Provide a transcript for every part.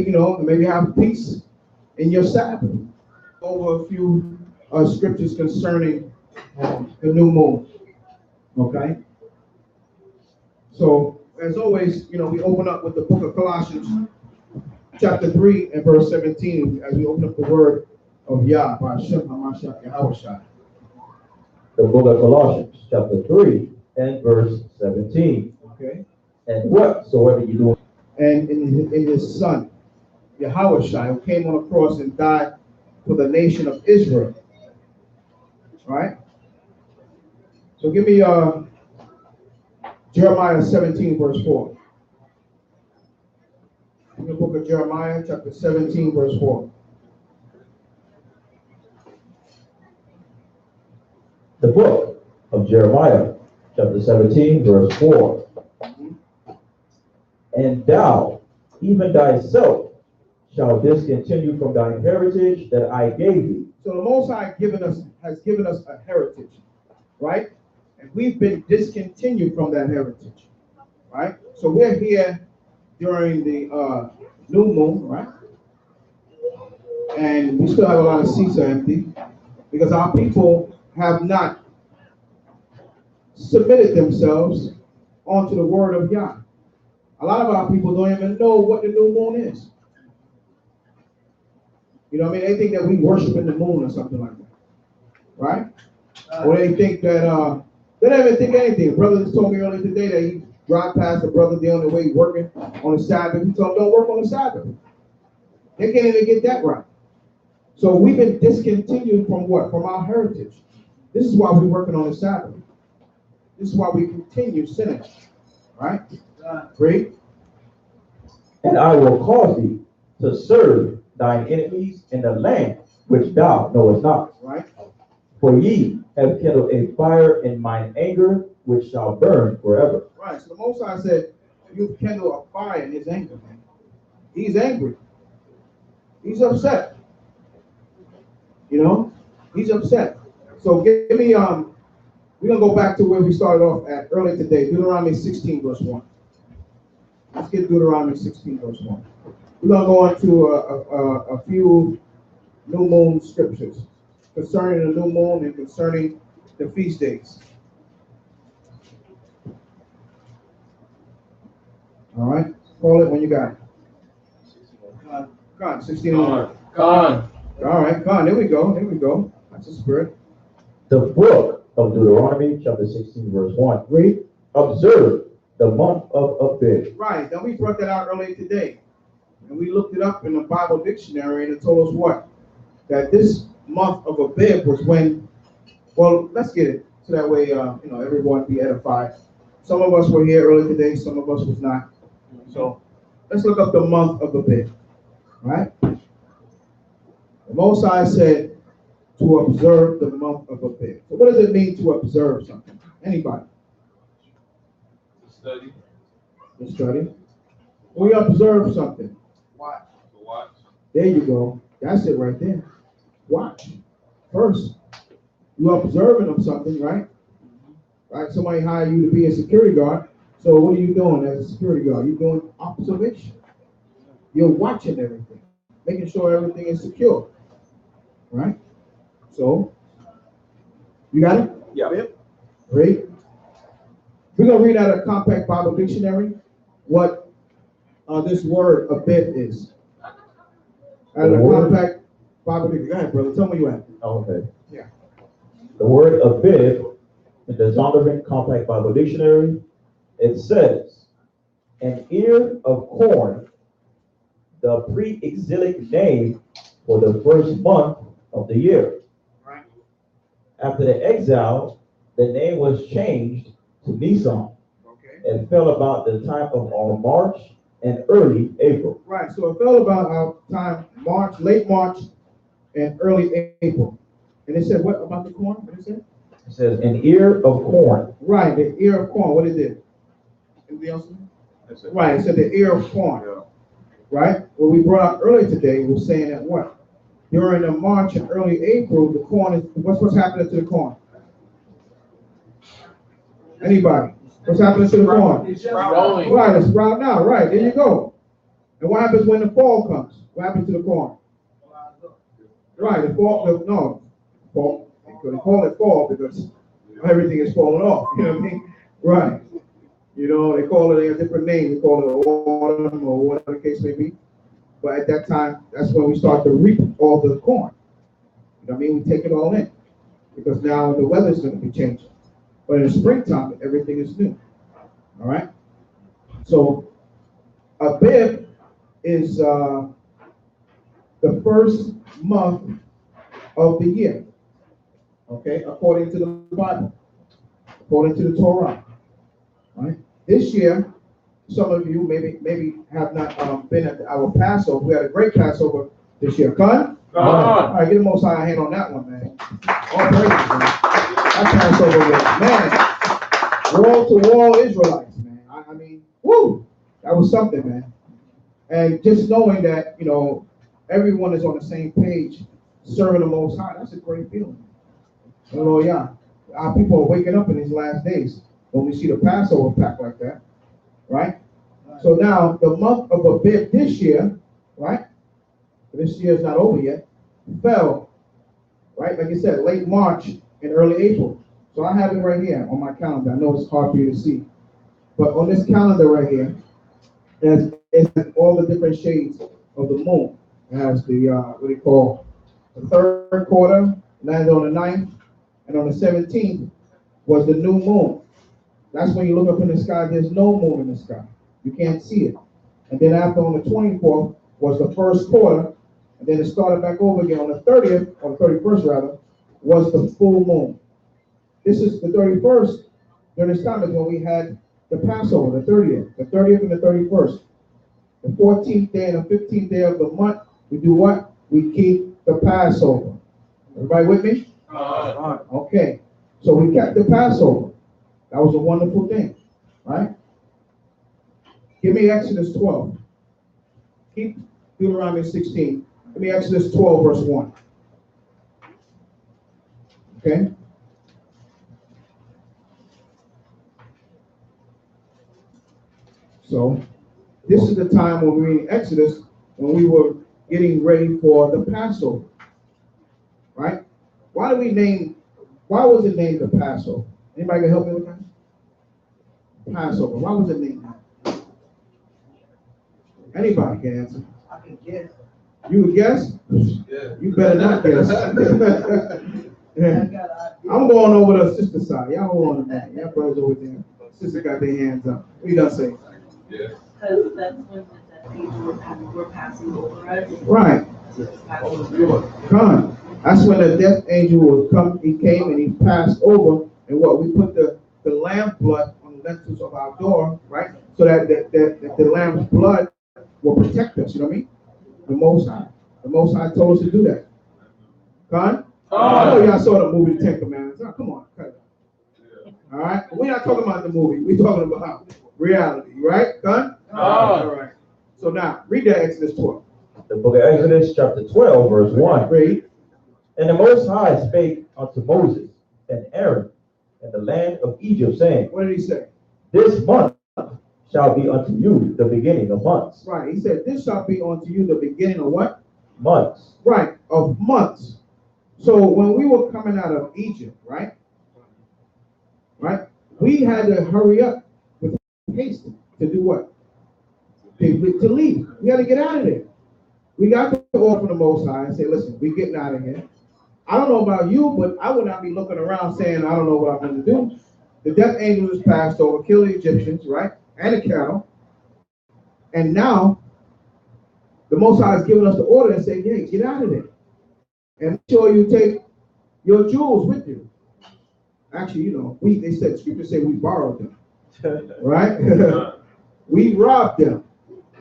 maybe have peace in your Sabbath. Over a few scriptures concerning the new moon. Okay. So as always, we open up with the book of Colossians, chapter 3 and verse 17, as we open up the word of Yah by Hashem HaMashiach Yahushua. The book of Colossians, chapter 3 and verse 17. Okay. And whatsoever you do. And in his son, Yahushua, who came on the cross and died for the nation of Israel. Right? So give me Jeremiah 17, verse 4. In the book of Jeremiah, chapter 17, verse 4. The book of Jeremiah, chapter 17, verse 4. And thou, even thyself, shall discontinue from thy heritage that I gave thee. So the Most High has given us a heritage, right? And we've been discontinued from that heritage, right? So we're here during the new moon, right? And we still have a lot of seats are empty because our people have not submitted themselves onto the word of Yah. A lot of our people don't even know what the new moon is. You know what I mean? They think that we worship in the moon or something like that, right? Or they think that, they don't even think anything. A brother just told me earlier today that he drive past a brother there on the way working on the Sabbath. He told him, don't work on the Sabbath. They can't even get that right. So we've been discontinued from what? From our heritage. This is why we're working on the Sabbath. This is why we continue sinning, right? Read. And I will cause thee to serve thine enemies in the land which thou knowest not. Right. For ye have kindled a fire in mine anger, which shall burn forever. Right. So the Most High said, you've kindled a fire in his anger, man. He's angry. He's upset. He's upset. So give me, we're going to go back to where we started off at earlier today, Deuteronomy 16, verse 1. Let's get Deuteronomy 16, verse 1. We're going to go into a few new moon scriptures concerning the new moon and concerning the feast days. All right? Call it when you got it. Con, 16 and 1. Con. All right, Con, there we go. That's the spirit. The book of Deuteronomy, chapter 16, verse 1. Read. Observe the month of Abib. Right, now we brought that out earlier today. And we looked it up in the Bible dictionary and it told us what? That this month of Abib was when, well, let's get it. So that way, everyone be edified. Some of us were here earlier today, some of us was not. So let's look up the month of Abib. Right? The Most High said to observe the month of Abib. So what does it mean to observe something? Anybody? Study. To study. We observe something. Watch. To watch. There you go. That's it right there. Watch. First, you're observing of something, right? Right? Somebody hired you to be a security guard. So what are you doing as a security guard? You're doing observation. You're watching everything, making sure everything is secure. Right? So, you got it? Yeah. Read. We're going to read out of Compact Bible Dictionary what this word Abib is. Out of the Compact Bible Dictionary. Go ahead, brother. Tell me where you at. Okay. Yeah. The word Abib in the Zondervan Compact Bible Dictionary, it says, an ear of corn, the pre-exilic name for the first month of the year. Right. After the exile, the name was changed to Nisan. Okay. It fell about the time of our March and early April. Right. So it fell about our time, late March and early April. And it said what about the corn? What it said? It says an ear of corn. Right, the ear of corn. What it did? Anything else? Right, it said the ear of corn. Yeah. Right? What we brought up earlier today was saying that what? During the March and early April, the corn is, what's happening to the corn? Anybody? What's happening to the corn? It's growing. Right, it's sprouting out. Right, there you go. And what happens when the fall comes? What happens to the corn? Right, the fall, no, fall, they call it fall because everything is falling off, you know what I mean? Right. You know, they call it a different name, they call it autumn or whatever the case may be. But at that time, that's when we start to reap all the corn. You know what I mean? We take it all in because now the weather's going to be changing. But in the springtime, everything is new. All right? So, Abib is the first month of the year, okay, according to the Bible, according to the Torah. Right? This year, some of you maybe have not been at our Passover. We had a great Passover this year. Con? All right, get the Most High hand on that one, man. All praises, man. That Passover was, man, wall-to-wall Israelites, man. I mean, woo, that was something, man. And just knowing that, you know, everyone is on the same page, serving the Most High, that's a great feeling. Oh, yeah. Our people are waking up in these last days when we see the Passover pack like that, right? So now, the month of Abib this year, right? This year is not over yet, fell, right? Like you said, late March and early April. So I have it right here on my calendar. I know it's hard for you to see. But on this calendar right here, it has all the different shades of the moon. It has the, what do you call, the third quarter, landed on the 9th, and on the 17th was the new moon. That's when you look up in the sky, there's no moon in the sky. You can't see it. And then after on the 24th was the first quarter, and then it started back over again on the 30th, or the 31st rather, was the full moon. This is the 31st. During this time is when we had the Passover, the 30th and the 31st. The 14th day and the 15th day of the month, we do what? We keep the Passover. Everybody with me? Okay. So we kept the Passover. That was a wonderful thing, right? Give me Exodus 12. Keep Deuteronomy 16. Give me Exodus 12, verse 1. Okay? So, this is the time when we read Exodus, when we were getting ready for the Passover. Right? Why was it named the Passover? Anybody can help me with that? Passover. Why was it named that? Anybody can answer. I can guess. You would guess? Yeah. You better not guess. Yeah. I'm going over the sister side. Y'all hold on to that. Y'all brothers over there. Sister got their hands up. What you gonna say? Yeah. Because that's when the people were passing over us. Right. Come. That's when the death angel would come. He came and he passed over. And what? We put the lamb blood on the lintels of our door, right? So that the lamb's blood will protect us. You know what I mean? The Most High. The Most High told us to do that. Con? I know y'all saw the movie The Ten Commandments. Oh, come on, cut it. All right? We're not talking about the movie. We're talking about reality, right? Con? All right. So now, read that Exodus 12. The book of Exodus, chapter 12, verse 1. Read. And the Most High spake unto Moses and Aaron in the land of Egypt, saying, What did he say? This month shall be unto you the beginning of months. Right. He said, this shall be unto you the beginning of what? Months. Right. Of months. So when we were coming out of Egypt, right? Right? We had to hurry up with haste to do what? To leave. We had to get out of there. We got to order from the Most High and say, listen, we're getting out of here. I don't know about you, but I would not be looking around saying, I don't know what I'm going to do. The death angel has passed over, killed the Egyptians, right? And the cattle. And now, the Most High has given us the order and say, hey, get out of there. And make sure you take your jewels with you. Actually, you know, they said, scripture say we borrowed them. Right? We robbed them.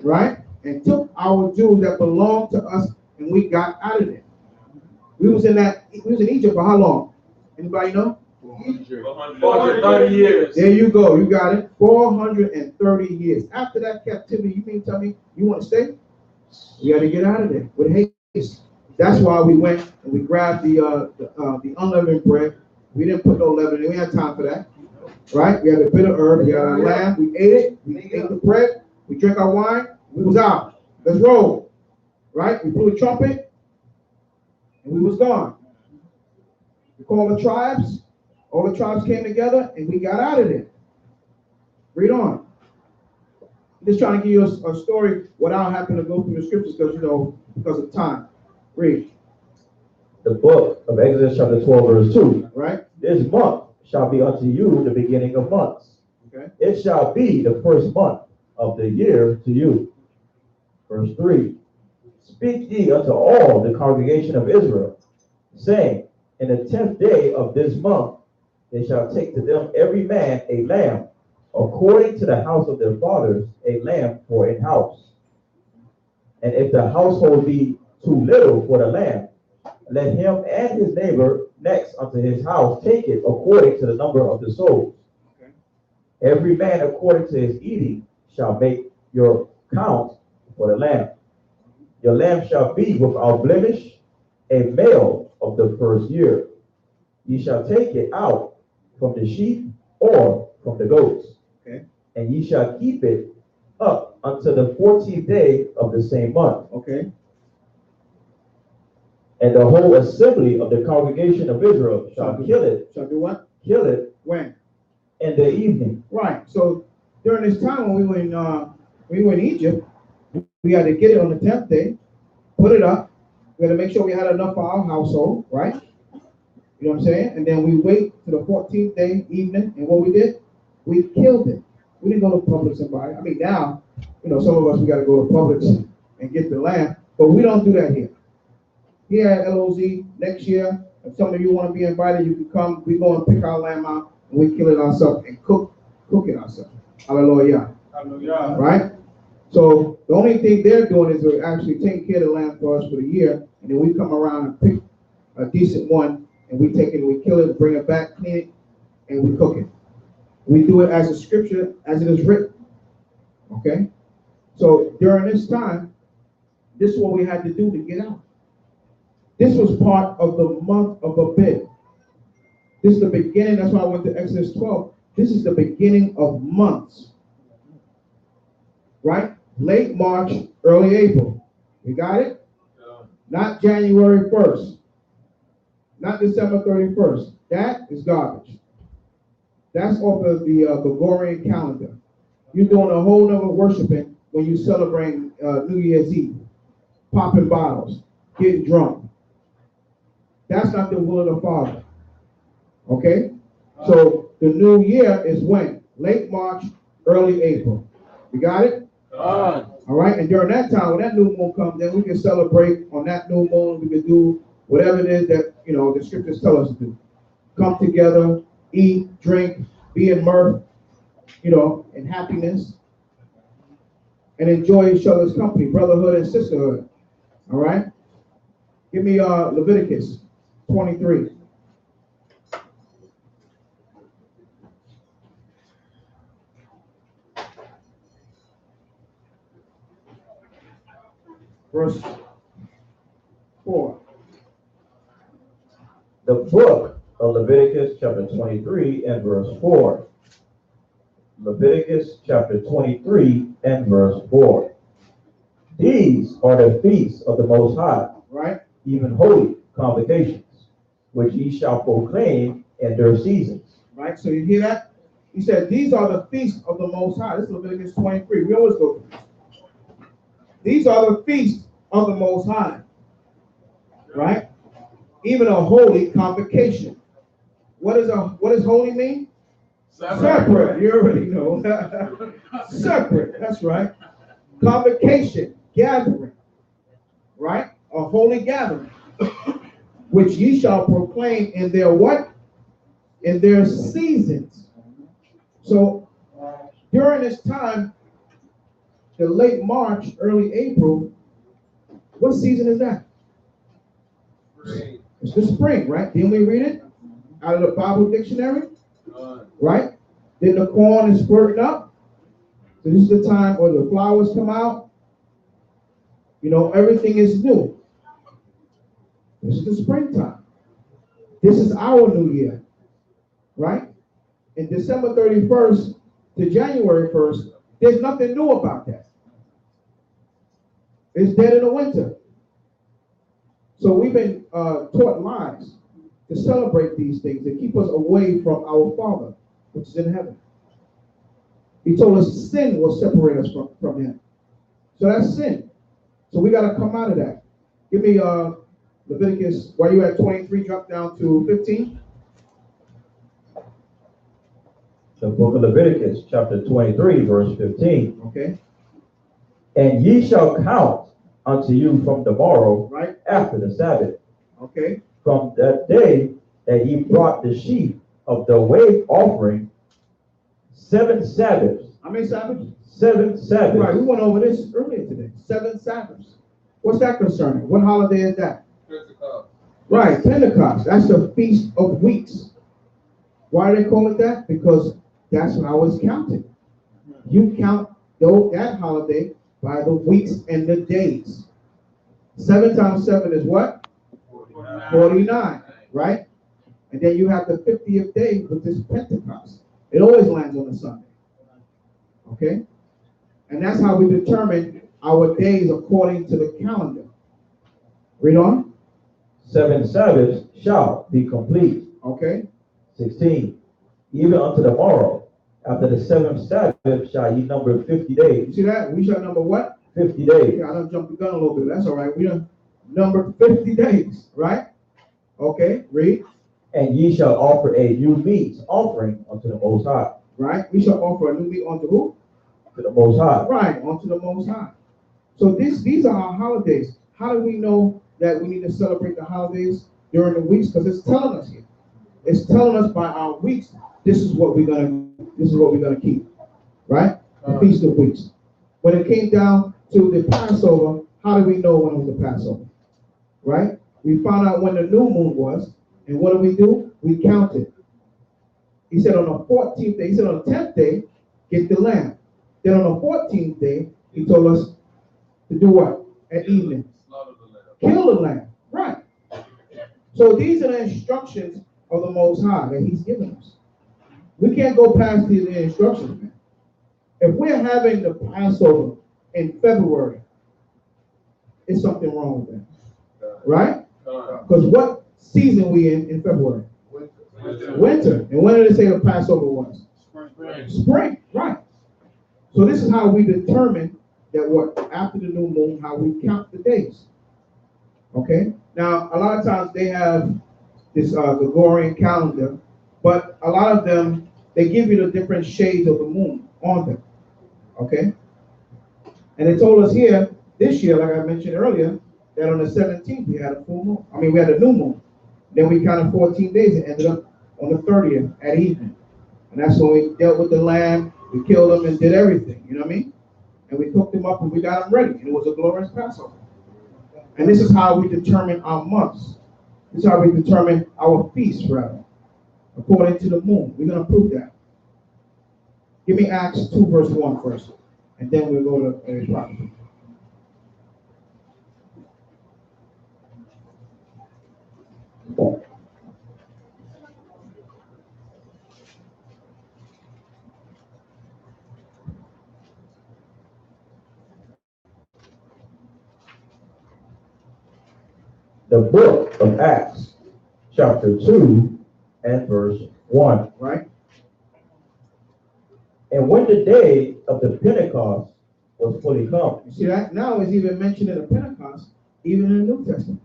Right? And took our jewels that belonged to us, and we got out of there. We was in Egypt for how long? Anybody know? 430 years. There you go. You got it. 430 years. After that captivity, you mean tell me you want to stay? We got to get out of there with haste. That's why we went and we grabbed the unleavened bread. We didn't put no leaven in it. We had time for that. Right? We had a bit of herb. We had our lamb. We ate it. We ate the bread. We drank our wine. We was out. let's roll. Right? We blew a trumpet, and we was gone. We called the tribes. All the tribes came together, and we got out of there. Read on. I'm just trying to give you a story without having to go through the scriptures because of time. Read. The book of Exodus chapter 12, verse 2. Right? This month shall be unto you the beginning of months. Okay. It shall be the first month of the year to you. Verse 3. Speak ye unto all the congregation of Israel, saying, in the 10th day of this month, they shall take to them every man a lamb, according to the house of their fathers, a lamb for an house. And if the household be too little for the lamb, let him and his neighbor next unto his house take it according to the number of the souls. Okay. Every man according to his eating shall make your count for the lamb. Your lamb shall be without blemish, a male of the first year. Ye shall take it out from the sheep or from the goats. Okay. And ye shall keep it up until the 14th day of the same month. Okay. And the whole assembly of the congregation of Israel shall kill it. Shall do what? Kill it When? in the evening. Right. So during this time when we were in Egypt, we had to get it on the 10th day, put it up. We had to make sure we had enough for our household, right? You know what I'm saying? And then we wait to the 14th day evening, and what we did, we killed it. We didn't go to Publix and buy it. I mean, now, some of us, we got to go to Publix and get the lamb, but we don't do that here. Here at LOZ, next year, if some of you want to be invited, you can come. We go and pick our lamb out, and we kill it ourselves and cook it ourselves. Hallelujah. Hallelujah. Right? So the only thing they're doing is they're actually taking care of the lamb for us for the year, and then we come around and pick a decent one, and we take it, we kill it, bring it back, clean it, and we cook it. We do it as a scripture, as it is written. Okay? So during this time, this is what we had to do to get out. This was part of the month of Abib. This is the beginning. That's why I went to Exodus 12. This is the beginning of months. Right? Late March, early April. We got it? Yeah. Not January 1st. Not December 31st. That is garbage. That's off of the Gregorian calendar. You're doing a whole nother worshiping when you celebrate New Year's Eve. Popping bottles. Getting drunk. That's not the will of the Father. Okay? So the new year is when? Late March, early April. You got it? All right? And during that time, when that new moon comes, then we can celebrate on that new moon. We can do whatever it is that, the scriptures tell us to do. Come together, eat, drink, be in mirth, in happiness, and enjoy each other's company, brotherhood and sisterhood. All right? Give me Leviticus 23. Verse 4. The book of Leviticus chapter 23 and verse 4. Leviticus chapter 23 and verse 4. These are the feasts of the Most High, Right? even holy convocations, which ye shall proclaim in their seasons. Right? So you hear that? He said, these are the feasts of the Most High. This is Leviticus 23. We always go through this. These are the feasts of the Most High. Right? Even a holy convocation. What does holy mean? Separate. You already know. Separate. That's right. Convocation. Gathering. Right? A holy gathering. Which ye shall proclaim in their what? In their seasons. So during this time, the late March, early April, what season is that? Great. It's the spring, right? Didn't we read it out of the Bible dictionary? Right? Then the corn is spurting up. So this is the time where the flowers come out. Everything is new. This is the springtime. This is our new year. Right? And December 31st to January 1st, there's nothing new about that. It's dead in the winter. So we've been taught lies to celebrate these things, to keep us away from our Father, which is in heaven. He told us sin will separate us from him. So that's sin. So we got to come out of that. Give me Leviticus, while you at 23, drop down to 15. The book of Leviticus, chapter 23, verse 15. Okay. And ye shall count unto you from the morrow, Right. after the Sabbath, Okay. from that day that ye brought the sheaf of the wave offering, 7 Sabbaths. How many Sabbaths? 7 Sabbaths. Right. We went over this earlier today. 7 Sabbaths. What's that concerning? What holiday is that? Pentecost. Right. Pentecost. That's the Feast of Weeks. Why do they call it that? Because that's how it's counted. You count that holiday by the weeks and the days. 7 times 7 is what? 49, right? And then you have the 50th day, which is Pentecost. It always lands on a Sunday. Okay? And that's how we determine our days according to the calendar. Read on. 7 Sabbaths shall be complete. Okay? 16. Even unto the morrow, after the 7th Sabbath shall ye number 50 You days. see that? We shall number what? 50 days. Yeah, I done jumped the gun a little bit. That's all right. We done numbered 50 days, right? Okay, read. And ye shall offer a new meat offering unto the Most High. Right? We shall offer a new meat unto who? To the Most High. Right, unto the Most High. So these are our holidays. How do we know that we need to celebrate the holidays during the weeks? Because it's telling us here. It's telling us by our weeks, this is what we're gonna keep. Right? The Feast of Weeks. When it came down to the Passover, how do we know when it was the Passover? Right? We found out when the new moon was, and what do? We counted. He said on the 14th day, he said on the 10th day, get the lamb. Then on the 14th day, he told us to do what? At evening. Slaughter the lamb. Kill the lamb. Right. So these are the instructions of the Most High that he's given us. We can't go past these instructions, man. If we're having the Passover in February, it's something wrong with that. Right? Because what season we in February? Winter. And when did it say the Passover was? Spring. Right. So this is how we determine that what? After the new moon, how we count the days. Okay? Now, a lot of times they have this Gregorian calendar, but a lot of them, they give you the different shades of the moon on them. Okay? And they told us here, this year, like I mentioned earlier, that on the 17th we had a full moon. I mean, we had a new moon. Then we counted 14 days and ended up on the 30th at evening. And that's when we dealt with the lamb, we killed them and did everything, you know what I mean? And we cooked them up and we got them ready. And it was a glorious Passover. And this is how we determine our months. This is how we determine our feasts, rather, according to the moon. We're going to prove that. Give me Acts 2, verse 1 first. And then we'll go to prophecy. The book of Acts, chapter 2 and verse 1. Right? And when the day of the Pentecost was fully come. You see that? Now it's even mentioned in the Pentecost, even in the New Testament.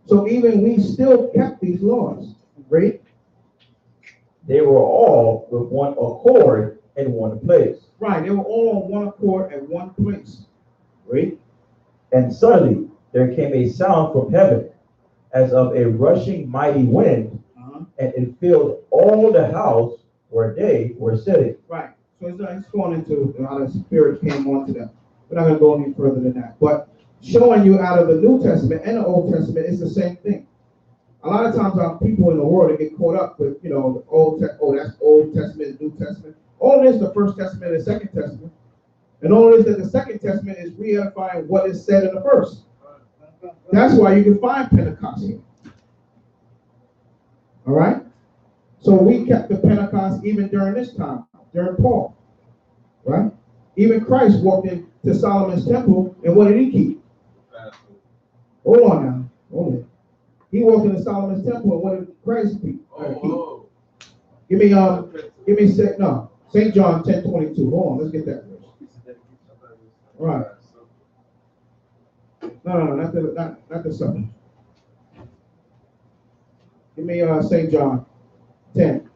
So even we still kept these laws. Right? They were all with one accord in one place. Right. They were all on one accord at one place. Right? And suddenly there came a sound from heaven as of a rushing mighty wind, and it filled all the house where they were sitting. Right. So it's going into how the Spirit came onto them. We're not going to go any further than that. But showing you out of the New Testament and the Old Testament, it's the same thing. A lot of times our people in the world, they get caught up with, the that's Old Testament, New Testament. All it is the First Testament and the Second Testament. And all it is that the Second Testament is re-edifying what is said in the first. That's why you can find Pentecost here. All right? So we kept the Pentecost even during this time, during Paul. Right? Even Christ walked into Solomon's temple, and what did he keep? Passover. Hold on now. Hold on. He walked into Solomon's temple, and what did Christ keep? Oh, Give me St. John 10:22. Hold on, let's get that verse. All right. No, not the supper. Give me St. John 10.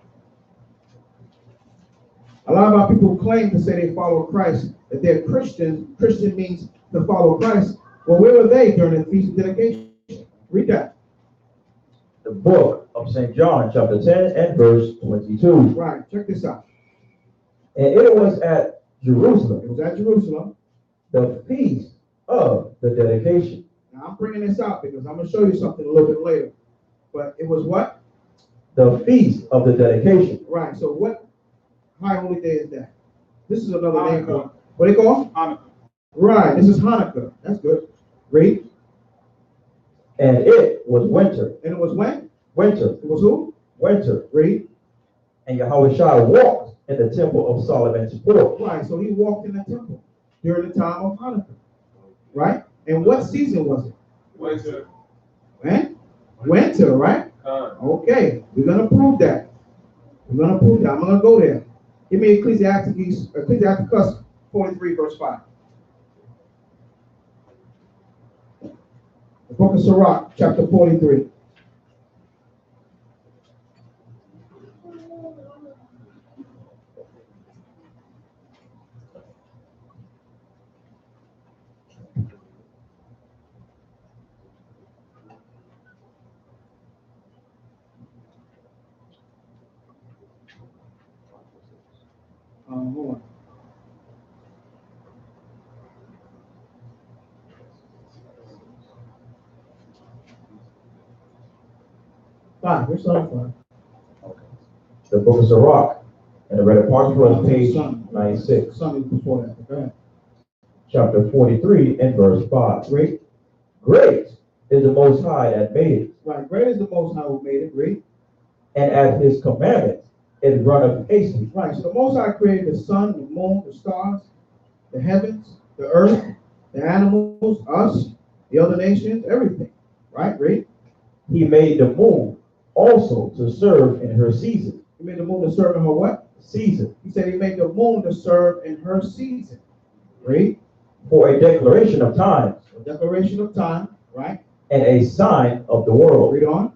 A lot of our people claim to say they follow Christ, that they're Christians. Christian means to follow Christ. Well, where were they during the Feast of Dedication? Read that. The book of St. John, chapter 10 and verse 22. Right, check this out. And it was at Jerusalem, It was at Jerusalem. the feast of the dedication. Now, I'm bringing this out because I'm going to show you something a little bit later. But it was what? The feast of the dedication. Right, so what high holy day is that? This is another name for Hanukkah. it. What do they call? Hanukkah. Right, this is Hanukkah. That's good. Read. And it was winter. And it was when? Winter. It was who? Winter. Read. And Yahushua walked in the temple of Solomon's porch. Right, so he walked in the temple during the time of Hanukkah. Right? And what season was it? Winter. When? Winter, right? Time. Okay, we're going to prove that. We're going to prove that. I'm going to go there. Give me Ecclesiasticus 43, verse 5. The book of Sirach, chapter 43. Hold on. Five. We're starting five. The book of Sirach, and the red part was page Son. 96, Sunday before that. Go ahead. chapter 43 and verse 5. Great. Great is the Most High that made it, Right. Great is the Most High who made it. Great. and at his commandments it runneth hastily. Right. So the Most High created the sun, the moon, the stars, the heavens, the earth, the animals, us, the other nations, everything. Right. Great. He made the moon also to serve in her season. He made the moon to serve in her what? Season, He said he made the moon to serve in her season. Great. for a declaration of times, A declaration of time. Right. and a sign of the world. Read on.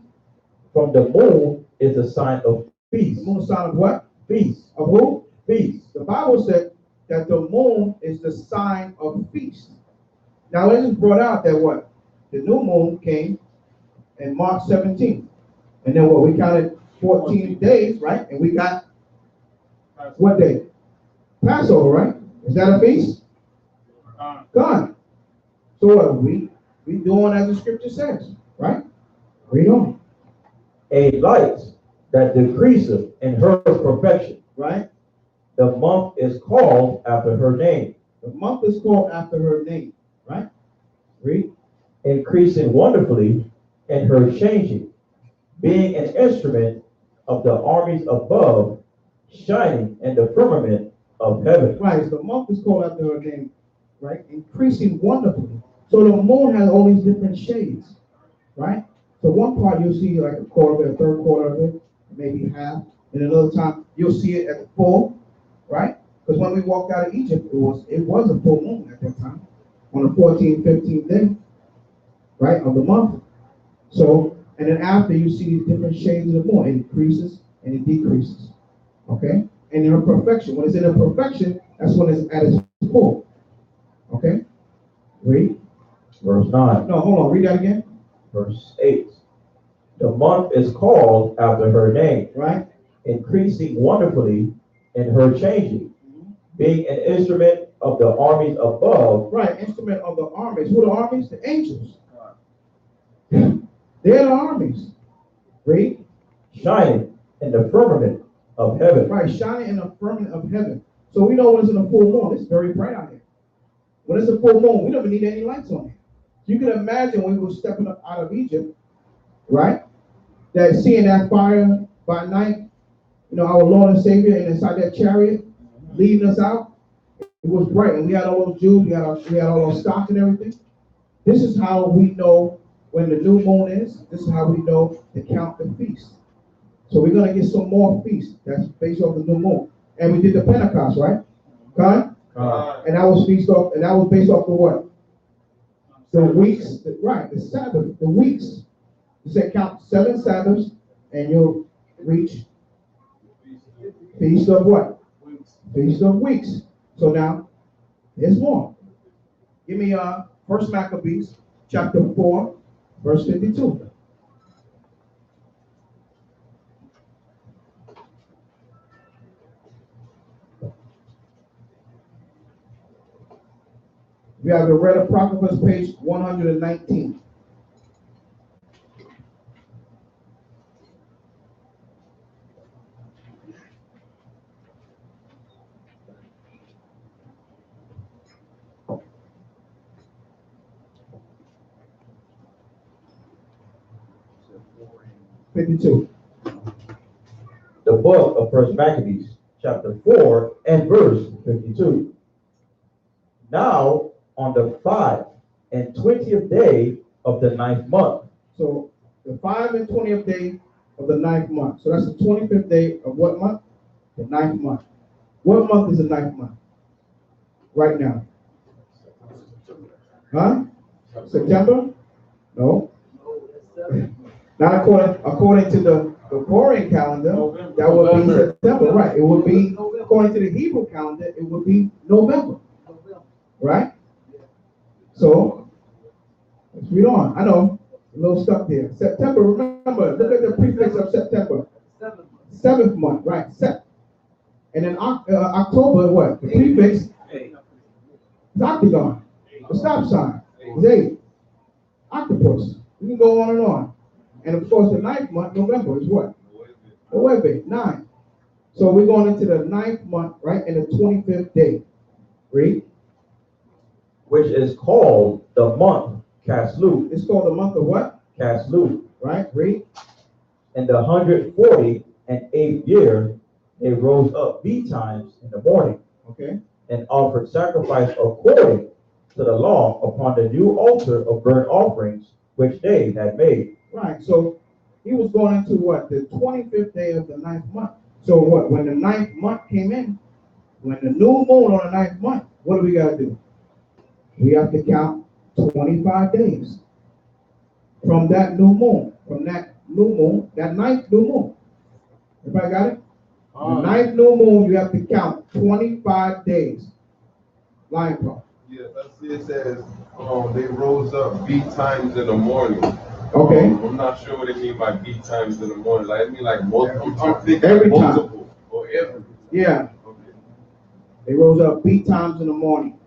From the moon is a sign of The feast. moon is a sign of what? Feast. Of who? Feast. The Bible said that the moon is the sign of feast. Now it is brought out that what? The new moon came in March 17th. And then what? We counted 14 days, right? And we got what day? Passover, right? Is that a feast? Time. God. So what? We doing as the scripture says, right? Read on, A light that decreaseth in her perfection. right? The month is called after her name, The month is called after her name, right? Read. increasing wonderfully in her changing, being an instrument of the armies above, shining in the firmament of heaven. Right, so the month is called after her name, right? Increasing wonderfully. So the moon has all these different shades, right? So one part you'll see like a quarter of it, a third quarter of it, maybe half. And another time you'll see it at the full, right? Because when we walked out of Egypt, it was a full moon at that time, on the 14th, 15th day, right, of the month. So, and then after you see these different shades of the moon, it increases and it decreases, okay? And in her perfection, when it's in her perfection, that's when it's at its full, okay? Read. Verse 9, No, hold on, read that again, verse 8. The month is called after her name, right? increasing wonderfully in her changing, being an instrument of the armies above, Right, instrument of the armies. Who are the armies? The angels. They're the armies. Read. shining in the firmament of heaven. Right, shining in the firmament of heaven. So we know when it's in a full moon, it's very bright out here. When it's a full moon, we don't even need any lights on it. You can imagine when we were stepping up out of Egypt, right? That seeing that fire by night, our Lord and Savior, and inside that chariot, leading us out. It was bright, and we had all those Jews, we had all those stocks and everything. This is how we know when the new moon is. This is how we know to count the feast. So we're gonna get some more feasts. That's based off the new moon. And we did the Pentecost, right? Con? And that was based off the what? The weeks, right? The Sabbath, the weeks. You say count 7 Sabbaths, and you'll reach feast of what? Feast of weeks. So now, there's more. Give me First Maccabees, chapter 4, verse 52. We have the Red Apocryphus, page 119. The book of First Maccabees, chapter 4 and verse 52. Now, on the 5 and 20th day of the 9th month. So, the 5 and 20th day of the 9th month. So, that's the 25th day of what month? The 9th month. What month is the 9th month? Right now. Huh? September? No. Not according to the Gregorian calendar, that would be September, right? It would be, according to the Hebrew calendar, it would be November, right? So, let's read on. I know, a little stuck there. September, remember, look at the prefix of September. 7th month, right? And then October, what? The prefix is octagon. The stop sign is 8. Octopus. We can go on and on. And of course, the 9th month, November, is what? Nueve, 9. So we're going into the 9th month, right? And the 25th day. Read. Which is called the month Caslu. It's called the month of what? Caslu. Right? Read. In the 148th year, they rose up betimes in the morning. Okay. And offered sacrifice according to the law upon the new altar of burnt offerings which they had made. Right. So he was going into what? The 25th day of the 9th month. So what? When the 9th month came in, when the new moon on the 9th month, what do we got to do? We have to count 25 days from that new moon. From that new moon, that 9th new moon. Everybody got it? The 9th new moon, you have to count 25 days. Lion Paul. Yes, I see it says they rose up betimes in the morning. Okay. I'm not sure what they mean by betimes in the morning. Like, I mean like multiple. I'm thinking Every multiple or every. Yeah. Okay. They rose up betimes in the morning.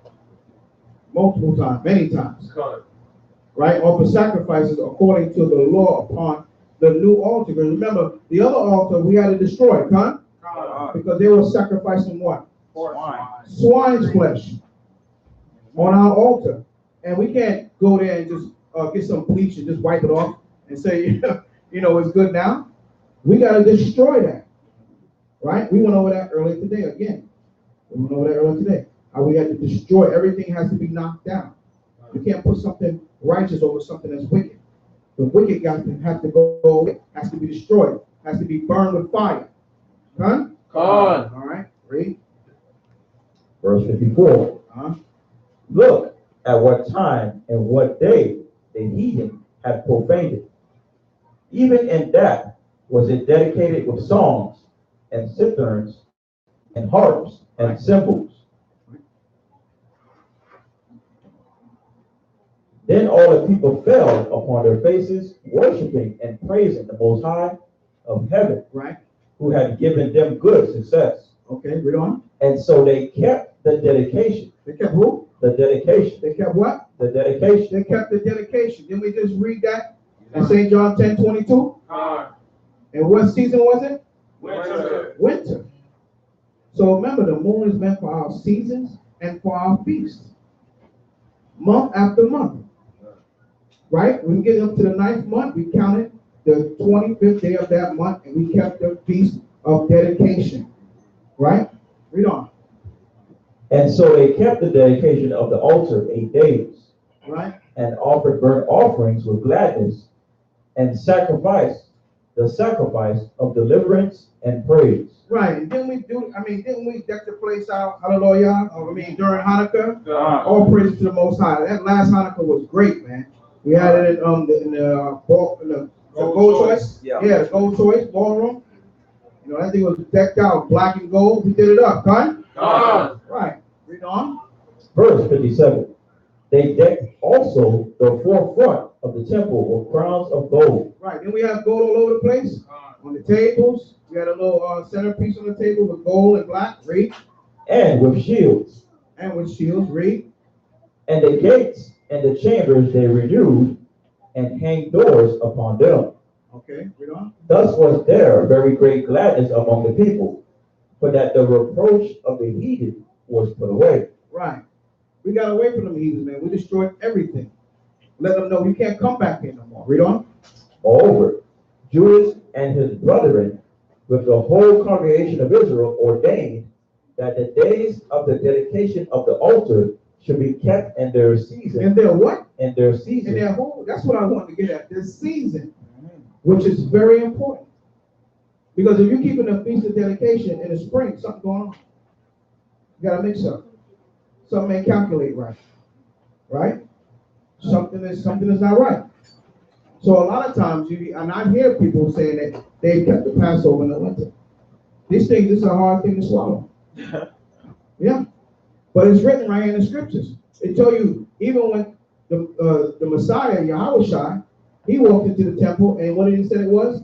Multiple times, many times. Right? Offer sacrifices according to the law upon the new altar. Because remember, the other altar we had to destroy, huh? Because they were sacrificing what? Swine's flesh on our altar. And we can't go there and just get some bleach and just wipe it off and say, you know, it's good now. We got to destroy that. Right? We went over that earlier today again. How we had to destroy. Everything has to be knocked down. You can't put something righteous over something that's wicked. The wicked have to go away, has to be destroyed, has to be burned with fire. Huh? All right, read. Verse 54. Look at what time and what day the heathen had profaned it. Even in that was it dedicated with songs and citherns and harps and cymbals. Then all the people fell upon their faces, worshiping and praising the Most High of heaven, right, who had given them good success. Okay, read on. And so they kept the dedication. They kept who? The dedication. They kept what? The dedication. They kept the dedication. Didn't we just read that in St. John 10:22? And what season was it? Winter. So remember, the moon is meant for our seasons and for our feasts. Month after month. Right? When we get up to the 9th month, we counted the 25th day of that month, and we kept the feast of dedication. Right? Read on. And so they kept the dedication of the altar 8 days, right? and offered burnt offerings with gladness, and sacrificed the sacrifice of deliverance and praise. Right. And didn't we deck the place out, hallelujah? During Hanukkah? All praise to the Most High. That last Hanukkah was great, man. We had it in the gold choice. Yeah. Yeah, the gold choice ballroom. That thing was decked out, black and gold. We did it up, huh? Right. Read on. Verse 57. They decked also the forefront of the temple with crowns of gold. Right. Then we have gold all over the place. On the tables. We had a little centerpiece on the table with gold and black. Read. And with shields. And with shields. Read. And the gates and the chambers they renewed, and hanged doors upon them. Okay. Read on. Thus was there very great gladness among the people, for that the reproach of the heathen was put away. Right. We got away from them heathens, man. We destroyed everything. Let them know you can't come back here no more. Read on. Moreover, Judas and his brethren, with the whole congregation of Israel, ordained that the days of the dedication of the altar should be kept in their season. And their what? In their season. And their whole, that's what I wanted to get at. This season, which is very important. Because if you're keeping a feast of dedication in the spring, something going on. You got to mix up. Something ain't calculate right. Right? Something is not right. So a lot of times, and I hear people saying that they've kept the Passover in the winter. This is a hard thing to swallow. Yeah. But it's written right here in the scriptures. It tell you, even when the Messiah, Yahushua, he walked into the temple, and what did he say it was?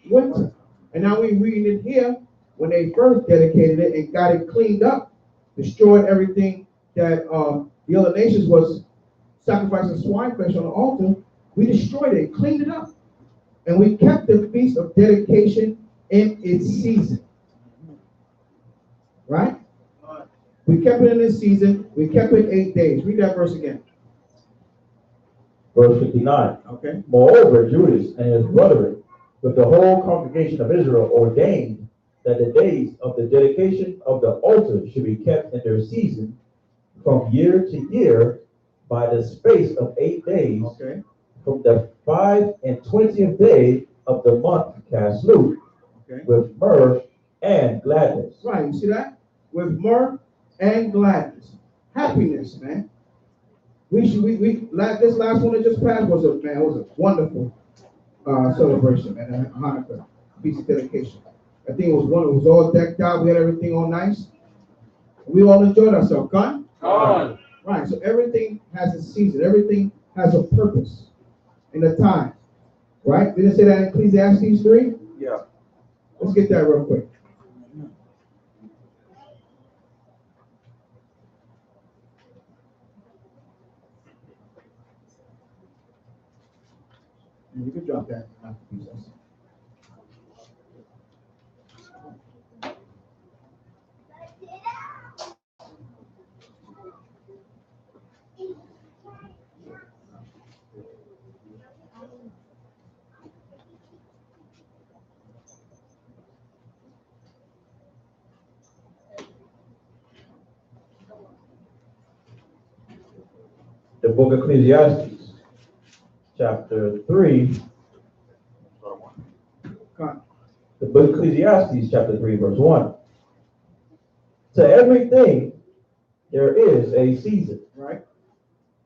Winter. And now we're reading it here, when they first dedicated it and got it cleaned up, destroyed everything that the other nations was sacrificing swine flesh on the altar. We destroyed it, cleaned it up. And we kept the feast of dedication in its season. Right? We kept it in its season. We kept it 8 days. Read that verse again. Verse 59. Okay. Moreover, Judas and his brethren, with the whole congregation of Israel, ordained that the days of the dedication of the altar should be kept in their season from year to year by the space of 8 days, Okay. from the 25th day of the month Caslu, Okay. with mirth and gladness. Right. You see that? With mirth and gladness. Happiness, man. This last one that just passed was a wonderful celebration, man. Hanukkah, feast of dedication. I think it was one. It was all decked out. We had everything all nice. We all enjoyed ourselves. Gone? Right. So everything has a season. Everything has a purpose and a time. Right? Did it say that in Ecclesiastes 3? Yeah. Let's get that real quick. And you can drop that. The book of Ecclesiastes, chapter 3. The book of Ecclesiastes, chapter 3, verse 1. To everything there is a season, Right.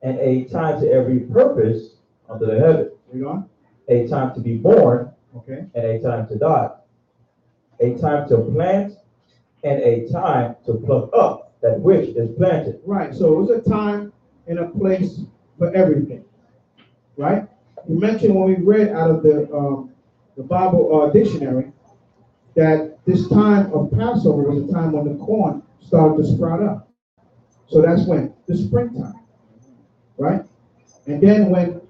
and a time to every purpose under the heaven. Read on. A time to be born, Okay. and a time to die. A time to plant, and a time to pluck up that which is planted. Right. So it was a time and a place for everything. Right? You mentioned when we read out of the Bible dictionary that this time of Passover was a time when the corn started to sprout up. So that's when? The springtime. Right? And then when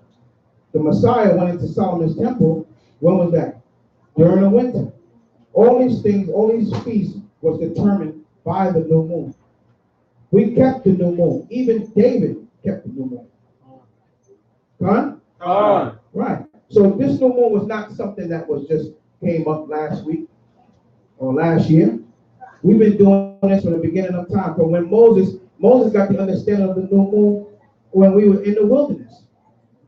the Messiah went into Solomon's temple, when was that? During the winter. All these things, all these feasts was determined by the new moon. We kept the new moon. Even David kept the new moon. Huh? Right. So this new moon was not something that was just came up last week or last year. We've been doing this from the beginning of time. But when Moses got the understanding of the new moon when we were in the wilderness.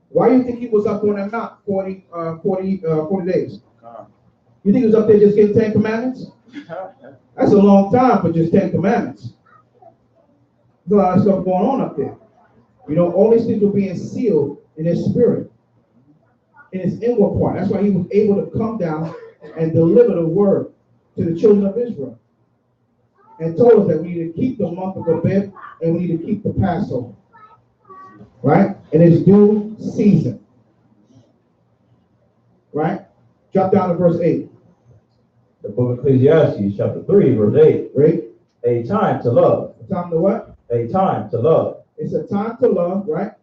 Why do you think he was up on that mount 40 days? You think he was up there just getting 10 commandments? That's a long time for just 10 commandments. There's a lot of stuff going on up there. You know, all these things were being sealed in his spirit, in his inward part. That's why he was able to come down and deliver the word to the children of Israel. And told us that we need to keep the month of Abib and we need to keep the Passover. Right? In its due season. Right? Drop down to verse 8. The book of Ecclesiastes, chapter 3, verse 8. Right? A time to love. A time to what? A time to love. It's a time to love, right?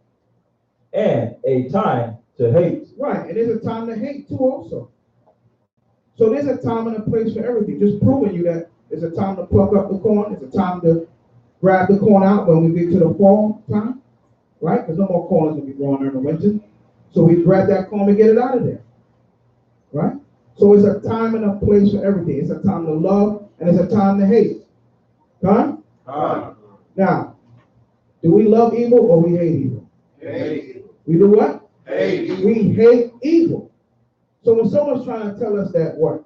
And a time to hate. Right, and there's a time to hate too also. So there's a time and a place for everything. Just proving you that there's a time to pluck up the corn. There's a time to grab the corn out when we get to the fall time. Right? Because no more corn is going to be growing during the winter. So we grab that corn and get it out of there. Right? So it's a time and a place for everything. It's a time to love and it's a time to hate. Huh? Now, do we love evil or we hate evil? Hate. We do what? Hate. We hate evil. So when someone's trying to tell us that what?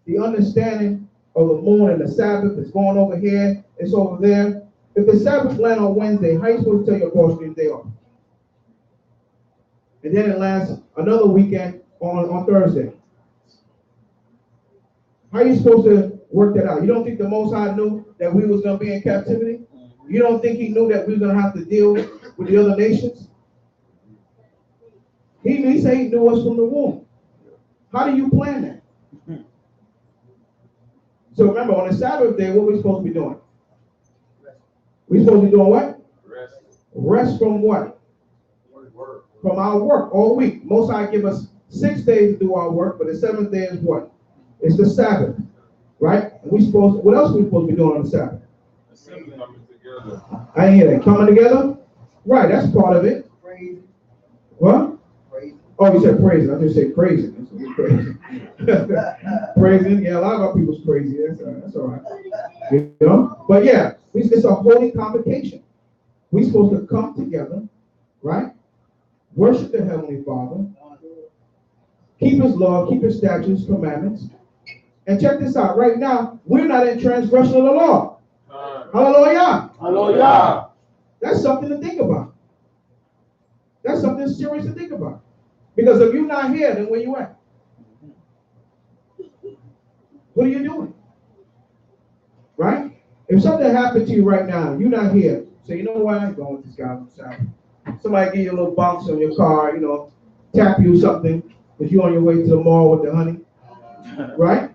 The understanding of the moon and the Sabbath is going over here, it's over there. If the Sabbath lands on Wednesday, how are you supposed to tell your boss your day off? And then it lands another weekend on Thursday. How are you supposed to work that out? You don't think the Most High knew that we was going to be in captivity? You don't think he knew that we were going to have to deal with the other nations? He said he knew us from the womb. How do you plan that? So remember, on the Sabbath day, what are we supposed to be doing? We're supposed to be doing what? Rest. Rest from what? Work. From our work all week. Most High give us 6 days to do our work, but the 7th day is what? It's the Sabbath, right? And what else are we supposed to be doing on the Sabbath? Assembly coming together. I didn't hear that. Coming together? Right, that's part of it. Praise. What? Praise. Oh, you said praising. I just said praising. Praising. Praising. Yeah, a lot of our people's crazy. That's all right. You know? But yeah, it's a holy convocation. We're supposed to come together, right? Worship the Heavenly Father. Keep his law, keep his statutes, commandments. And check this out. Right now, we're not in transgression of the law. Hallelujah. Hallelujah. That's something to think about. That's something serious to think about. Because if you're not here, then where you at? What are you doing? Right? If something happened to you right now, you're not here. Say, you know what? I ain't going with this guy on the Sabbath. Somebody give you a little bounce on your car, tap you something, because you're on your way to the mall with the honey. Right?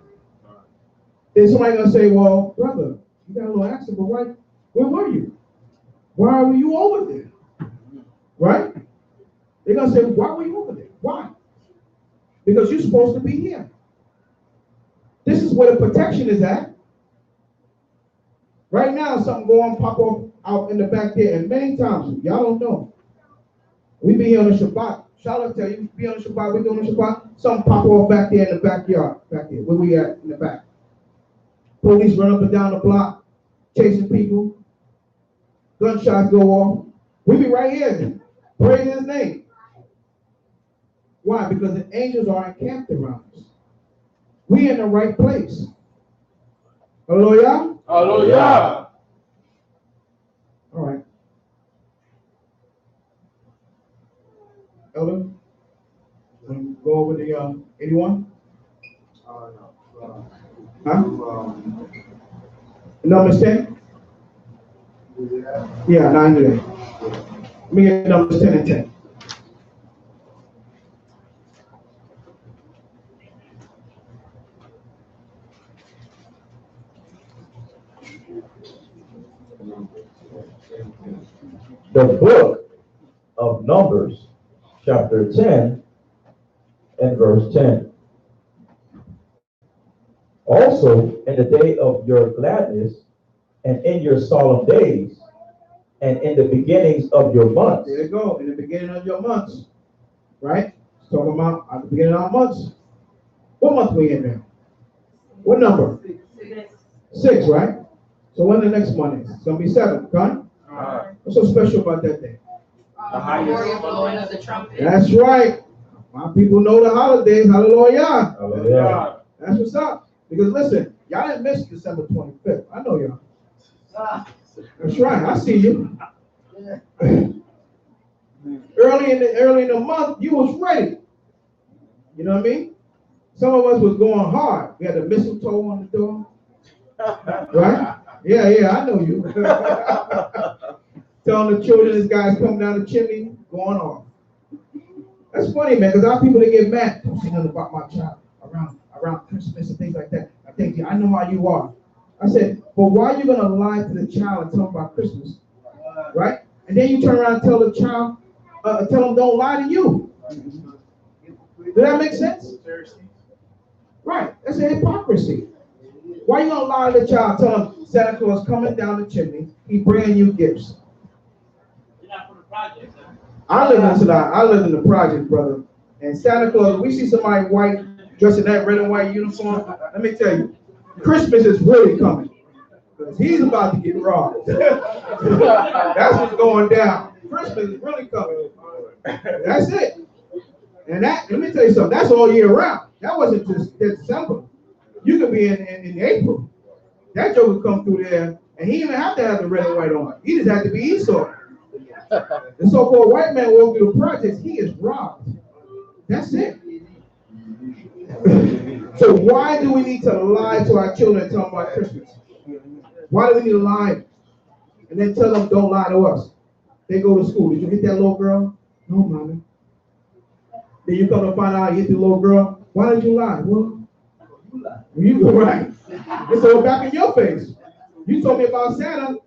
Then somebody gonna say, well, brother, you got a little accident, but why? Where were you? Why were you over there? Right? They're gonna say, why were you over there? Why? Because you're supposed to be here. This is where the protection is at. Right now, something going pop up out in the back there, and many times, y'all don't know. We be here on the Shabbat. Charlotte tell you, be on the Shabbat, we doing the Shabbat, something pop off back there in the backyard, back there, where we at in the back. Police run up and down the block, chasing people. Gunshots go off. We be right here, praising his name. Why? Because the angels are encamped around us. We in the right place. Hallelujah. Hallelujah. All right. Elder, go over the 81? No. Huh? Numbers 10? Yeah, 9 today. Let me get Numbers 10 and 10. The book of Numbers, chapter 10 and verse 10. Also, in the day of your gladness, and in your solemn days, and in the beginnings of your months. There you go, in the beginning of your months. Right? It's talking about at the beginning of our months. What month we in now? What number? 6, right? So when the next one is? It's gonna be 7, right? What's so special about that day? The highest blowing of the trumpet. That's right. My people know the holidays. Hallelujah. Hallelujah. That's what's up. Because listen, y'all didn't miss December 25th. I know y'all. That's right. I see you. Early in the month, you was ready. You know what I mean? Some of us was going hard. We had the mistletoe on the door. Right? Yeah, I know you. Telling the children, this guy's coming down the chimney, going off. That's funny, man, because our people, they get mad. Don't say nothing about my child around Christmas and things like that. I know how you are. I said, but why are you going to lie to the child and tell them about Christmas? Right? And then you turn around and tell the child, tell them don't lie to you. Does that make sense? Right. That's a hypocrisy. Why you going to lie to the child, tell them Santa Claus coming down the chimney, he bringing you gifts? I live in the project, brother. And Santa Claus, we see somebody white dressed in that red and white uniform. Let me tell you, Christmas is really coming. Because he's about to get robbed. That's what's going down. Christmas is really coming. That's it. And let me tell you something, that's all year round. That wasn't just December. You could be in April. That joker come through there, and he didn't even have to have the red and white on. He just had to be Esau. The so-called white man walk through the projects, he is robbed. That's it. So why do we need to lie to our children and tell them about Christmas? Why do we need to lie and then tell them don't lie to us? They go to school. Did you hit that little girl? No, mommy. Then you come to find out you hit the little girl. Why did you lie? Well, you go right. It's all back in your face. You told me about Santa.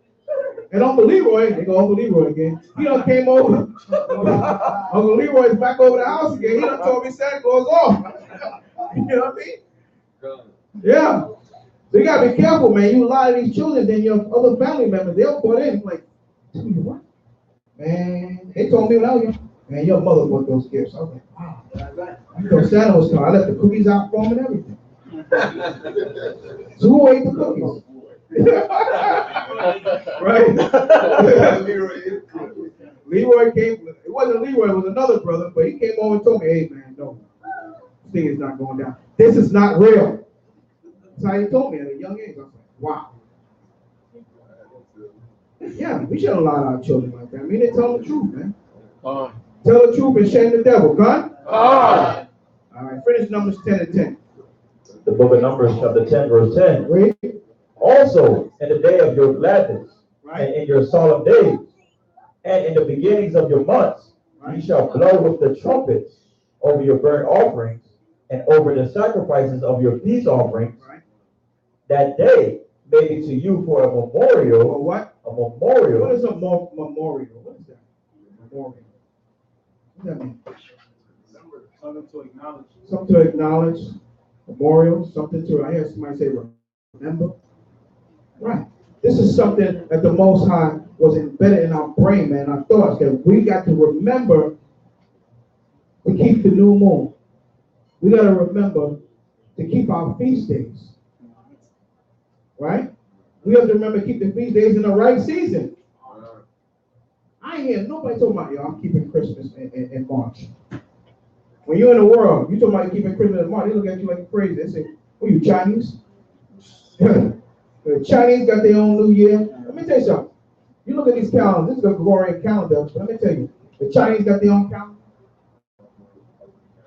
And Uncle Leroy, they go Uncle Leroy again. He done came over. Uncle Leroy's back over the house again. He done told me Santa Claus off. You know what I mean? Yeah. So you gotta be careful, man. You lie to these children, then your other family members, they'll put in like, tell you what? Man, they told me when I was young, man, your mother bought those gifts. I was like, wow. I thought Santa was coming. I left the cookies out for him and everything. So who ate the cookies? Right? Leroy came, it wasn't Leroy, it was another brother, but he came over and told me, hey man, no, this thing is not going down. This is not real. That's how he told me at a young age. I was like, wow. Yeah, we shouldn't lie to our children like that. I mean, they tell the truth, man. Tell the truth and shame the devil, God. All right, finish Numbers 10 and 10. The book of Numbers, chapter 10, verse 10. Read. Also, in the day of your gladness, Right. and in your solemn days, and in the beginnings of your months, Right. ye shall blow with the trumpets over your burnt offerings, and over the sacrifices of your peace offerings. Right. That day may be to you for a memorial. Or what? A memorial. What is a memorial? What is that? Memorial. What does that mean? Something to acknowledge. Something to acknowledge. Memorial. Something to, I hear somebody say remember. Right. This is something that the Most High was embedded in our brain, man, our thoughts, that we got to remember to keep the new moon. We got to remember to keep our feast days. Right? We have to remember to keep the feast days in the right season. I ain't hear nobody talking about, yo, I'm keeping Christmas in March. When you're in the world, you talking about keeping Christmas in March, they look at you like you're crazy. They say, what are you, Chinese? The Chinese got their own New Year. Let me tell you something. You look at these calendars, this is a Gregorian calendar, but let me tell you, the Chinese got their own calendar.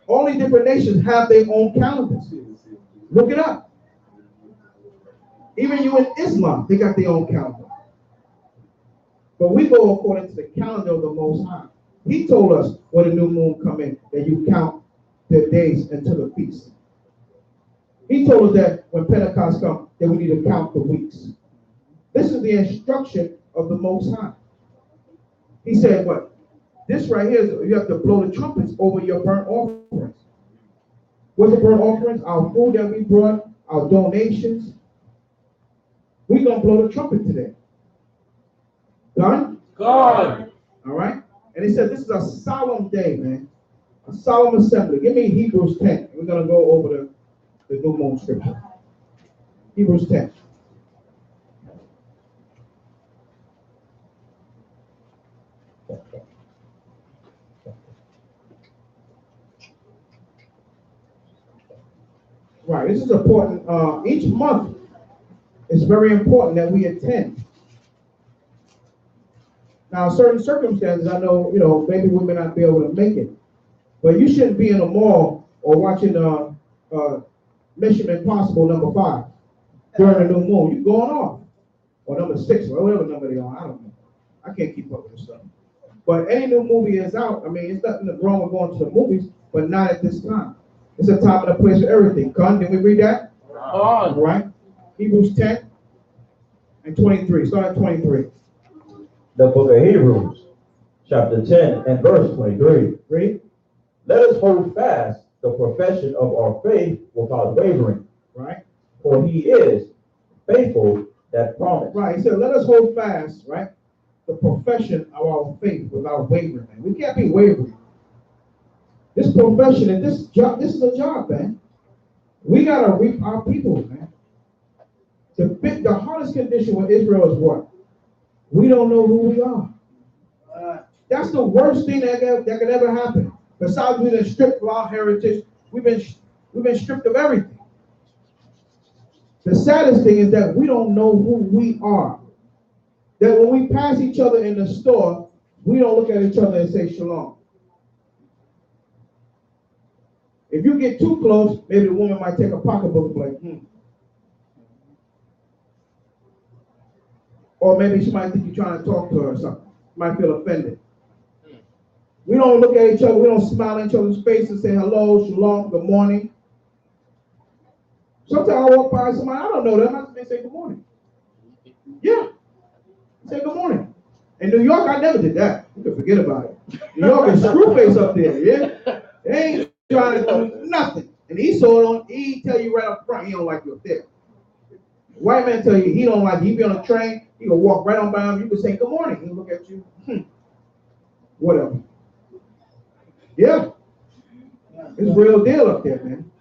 All these different nations have their own calendars. Look it up. Even you in Islam, they got their own calendar. But we go according to the calendar of the Most High. He told us when the new moon come in, that you count the days until the feast. He told us that when Pentecost comes, that we need to count the weeks. This is the instruction of the Most High. He said what? This right here is you have to blow the trumpets over your burnt offerings. What's the burnt offerings? Our food that we brought, our donations. We're going to blow the trumpet today. Done? God. All right? And he said this is a solemn day, man. A solemn assembly. Give me Hebrews 10. We're going to go over the new moon scripture. Hebrews 10. Right. This is important. Each month is very important that we attend. Now, certain circumstances, I know, maybe we may not be able to make it, but you shouldn't be in a mall or watching Mission Impossible #5 during the new moon. You're going off, or #6, or whatever number they are. I don't know. I can't keep up with this stuff. But any new movie is out. I mean, it's nothing wrong with going to the movies, but not at this time. It's a time and a place for everything. Con, did we read that? All right. Hebrews 10 and 23. Start at 23. The book of Hebrews, chapter 10 and verse 23. Read. Let us hold fast the profession of our faith without wavering. Right. For he is faithful that promised. Right. He said, let us hold fast, right, the profession of our faith without wavering, man. We can't be wavering. This profession and this job, this is a job, man. We gotta reap our people, man. The hardest condition with Israel is what? We don't know who we are. That's the worst thing that could ever happen. Besides we've been stripped of our heritage, we've been stripped of everything. The saddest thing is that we don't know who we are. That when we pass each other in the store, we don't look at each other and say shalom. If you get too close, maybe the woman might take a pocketbook and be like, Or maybe she might think you're trying to talk to her or something. Might feel offended. We don't look at each other, we don't smile in each other's face and say hello, shalom, good morning. Sometimes I walk by somebody, I don't know them, I just say good morning. Yeah. Say good morning. In New York, I never did that. You can forget about it. New York is screw face up there, yeah? They ain't trying to do nothing. And he tell you right up front, he don't like you up there. White man tell you he don't like you. He be on a train, he gonna walk right on by him, you can say good morning. He'll look at you, whatever. Yeah. It's real deal up there, man.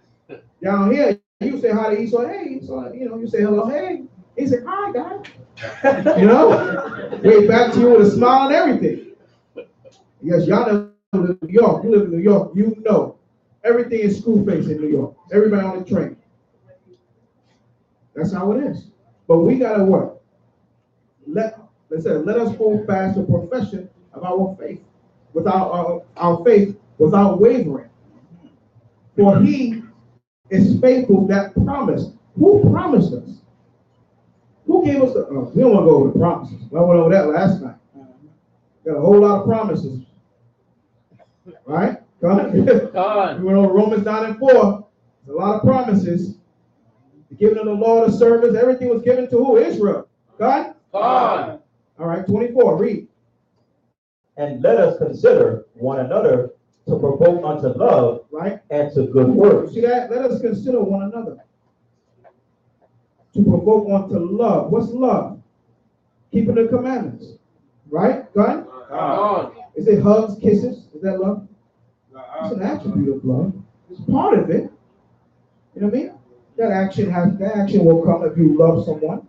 Down here, you say hi to Esau, hey, Esau, you say hello, hey. He said, hi, guys. Wave back to you with a smile and everything. Yes, y'all never live in New York. You live in New York, you know. Everything is screw face in New York. Everybody on the train. That's how it is. But we gotta what? Let us hold fast the profession of our faith, without our faith without wavering. For he is faithful that promised. Who promised us? Who gave us the? We don't want to go over the promises. I went over that last night. Got a whole lot of promises, right? God. We went over Romans 9 and 4. There's a lot of promises. The giving of the law, the service, everything was given to who? Israel. God? God. All right, 24, read. And let us consider one another to provoke unto love, right, and to good works. See that? Let us consider one another to provoke unto love. What's love? Keeping the commandments. Right? God? God. Is it hugs, kisses? Is that love? It's an attribute of love. It's part of it. You know what I mean? That action will come if you love someone.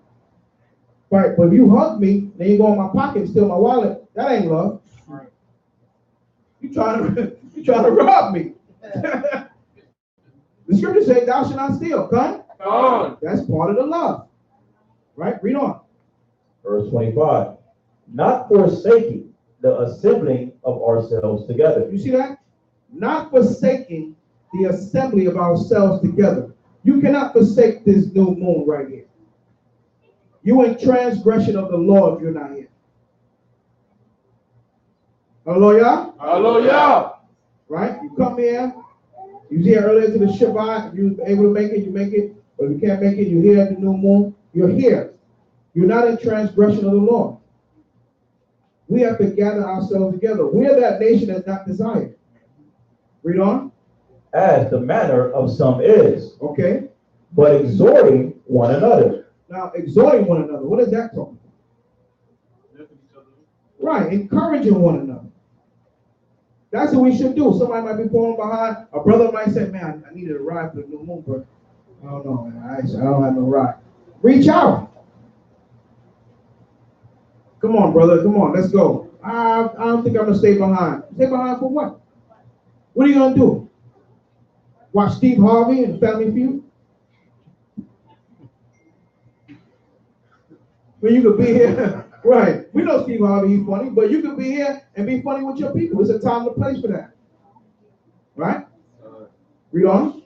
Right, but if you hug me, then you go in my pocket and steal my wallet, that ain't love. Right. You trying to rob me. The scripture says, thou shalt not steal. Come. That's part of the love. Right? Read on. Verse 25. Not forsaking the assembling of ourselves together. You see that? Not forsaking the assembly of ourselves together. You cannot forsake this new moon right here. You in transgression of the law if you're not here. Hallelujah? Hallelujah. Right? You come here. You was here earlier to the Shabbat. If you was able to make it, you make it. But if you can't make it, you're here at the new moon. You're here. You're not in transgression of the law. We have to gather ourselves together. We're that nation that's not desired. Read on. As the manner of some is. Okay. But exhorting one another. Now, exhorting one another. What is that talking about? Right. Encouraging one another. That's what we should do. Somebody might be falling behind. A brother might say, man, I needed a ride for the new moon, but I don't know, man. I don't have no ride. Reach out. Come on, brother. Come on. Let's go. I don't think I'm going to stay behind. Stay behind for what? What are you going to do? Watch Steve Harvey and Family Feud? When you could be here, right? We know Steve Harvey, he's funny, but you could be here and be funny with your people. It's a time and a place for that, right? Read on.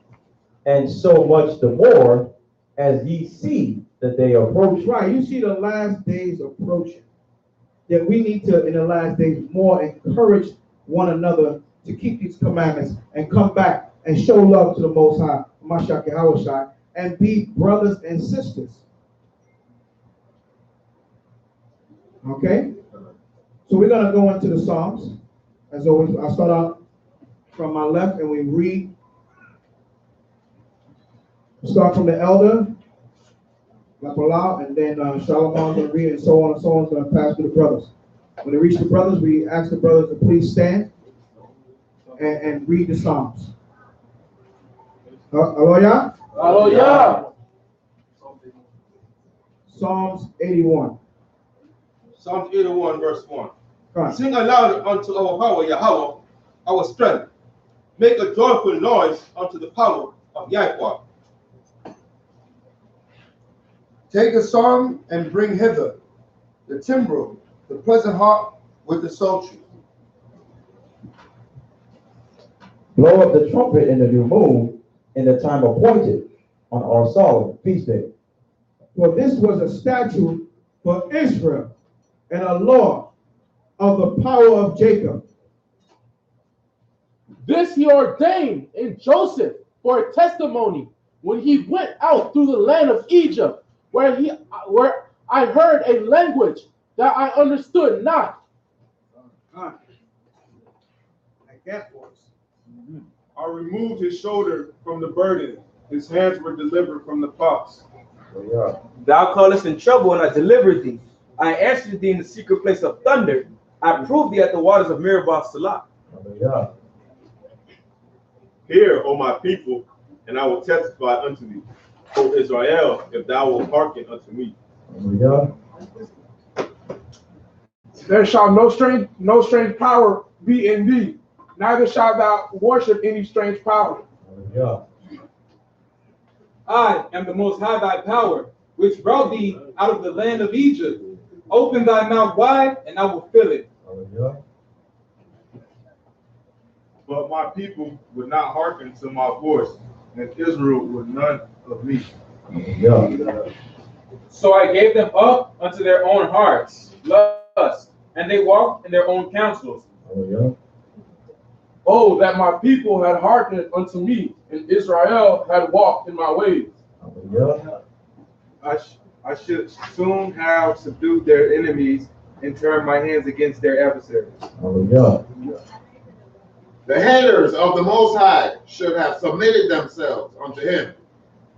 And so much the more as ye see the day approach. Right, you see the last days approaching. That we need to, in the last days, more encourage one another to keep these commandments and come back and show love to the Most High, Mashiach Yahushua, and be brothers and sisters. Okay? So we're going to go into the Psalms. As always, I start out from my left and we read. Start from the elder, Lapalau, and then Shalamon's going to read, and so on and so on. Is going to pass to the brothers. When they reach the brothers, we ask the brothers to please stand and read the Psalms. Hallelujah. Hallelujah. Psalms 81. Psalms 81, verse 1. Right. Sing aloud unto our power, Yahweh, our strength. Make a joyful noise unto the power of Yahweh. Take a psalm and bring hither the timbrel, the pleasant harp with the psaltery. Blow up the trumpet in the new moon in the time appointed on our solemn feast day. For this was a statute for Israel and a law of the power of Jacob. This he ordained in Joseph for a testimony when he went out through the land of Egypt, where I heard a language that I understood not. Like that voice. I removed his shoulder from the burden. His hands were delivered from the fox. Thou callest in trouble, and I delivered thee. I answered thee in the secret place of thunder. I proved thee at the waters of Meribah Salah. Hear, O my people, and I will testify unto thee. O Israel, if thou wilt hearken unto me. There shall no strange power be in thee, neither shalt thou worship any strange power. I am the Most High thy power, which brought thee out of the land of Egypt. Open thy mouth wide, and I will fill it. But my people would not hearken to my voice, and Israel would none of me. So I gave them up unto their own hearts, lust, and they walked in their own counsels. Oh, that my people had hearkened unto me, and Israel had walked in my ways. I should soon have subdued their enemies and turned my hands against their adversaries. The haters of the Most High should have submitted themselves unto him,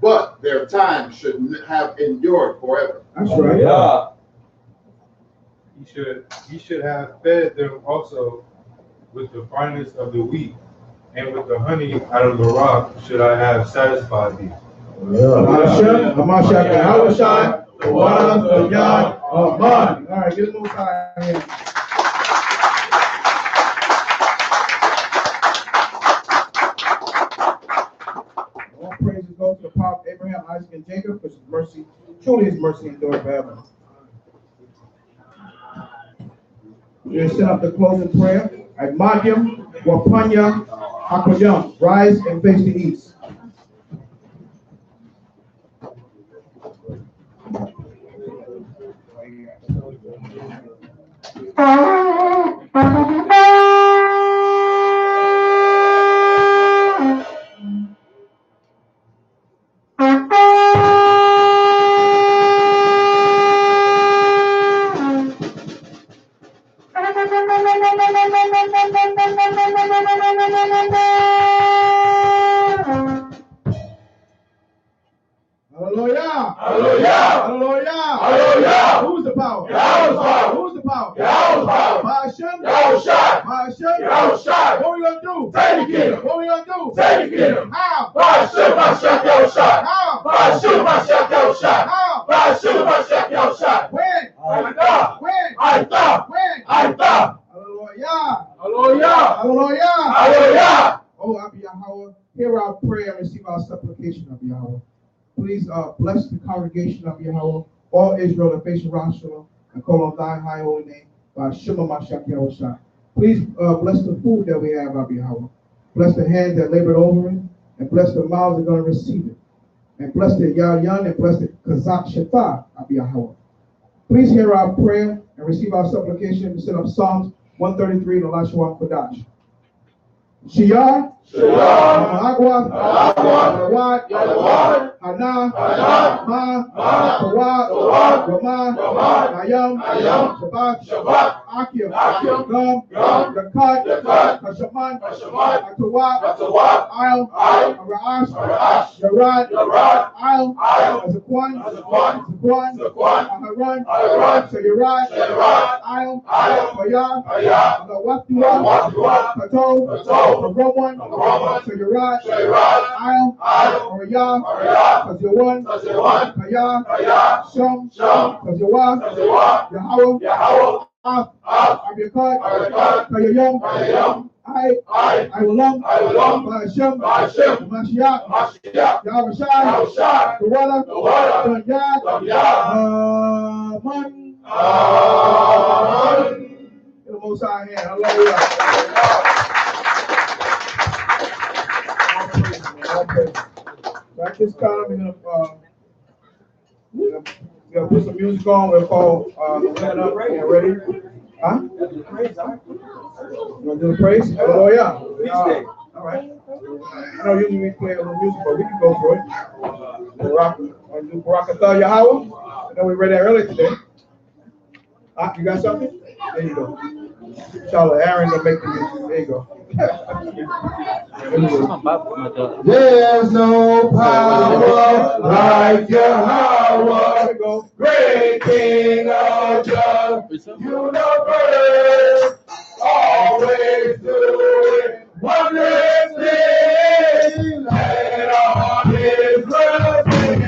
but their time should have endured forever. That's right. He should have fed them also with the finest of the wheat, and with the honey out of the rock should I have satisfied thee. Mashiach Yahushua, the one of Yah of Man. All right, get the Most High here. All praises go to the power of Abraham, Isaac, and Jacob, because his mercy, truly his mercy endures forever. We're going to set up the closing prayer. Admadium, Wapanya, Hakoyam. Rise and face the east. Hallelujah! Hallelujah! Hallelujah! Hallelujah! Who's the power? Yahweh's. Who's the power? Yahweh's power. Ba'ashem? Yahushua. Ba'ashem? Yahushua. What we gonna do? Take the kingdom. What we gonna do? Take the kingdom. How? Ba'ashem Mashiach Yahushua. How? Ba'ashem Mashiach Yahushua. How? Ba'ashem Mashiach Yahushua. When? I thought. When? I thought. When? I thought. Hallelujah! Hallelujah! Hallelujah! Hallelujah! Oh, Abba Yahweh, hear our prayer and receive our supplication, Abba Yahweh. Please bless the congregation of Yahweh. all Israel and face Jerusalem and call on thy high holy name by Shema Mashak Yahushua. Please bless the food that we have, Abba Yahweh. Bless the hands that labored over it, and bless the mouths that are going to receive it. And bless the Yayan and bless the Kazak Shata, Abba Yahweh. Please hear our prayer and receive our supplication to set up Psalms 133 in Elisha Kodash. Shiyah, Agua, Yawad, Hana, Tawad, Ramah, Nayam, Shabbat, Akim, Gum, Yakat, Hashaman, Atawad, Ayam, Ra'ash, Yarad, Ayam, Zakwan, Aharon, Sayarad, Ayam, Bayah, Nawatua, Kato, Rawan, Sayarad, Ayam, Ariyah, Kazawan, Kaya, Shum, Kazawa, Yahweh, Abiyakad, Kayayam, I will long by Hashem, Mashiach, Yahushai, the water, Amen. In the Most High hand, hallelujah. Okay. So at this time, we're gonna put some music on. We'll call the women up and ready. Huh? You want to do the praise? Hallelujah. All right. I know usually we play a little music, but we can go for it. We'll do Barakatah Yahweh. I know we read that earlier today. You got something? There you go. Charlotte Aaron gonna make the music. There you go. There's no power like Yahweh, great King of the universe, always doing wondrous things, and on His blessings.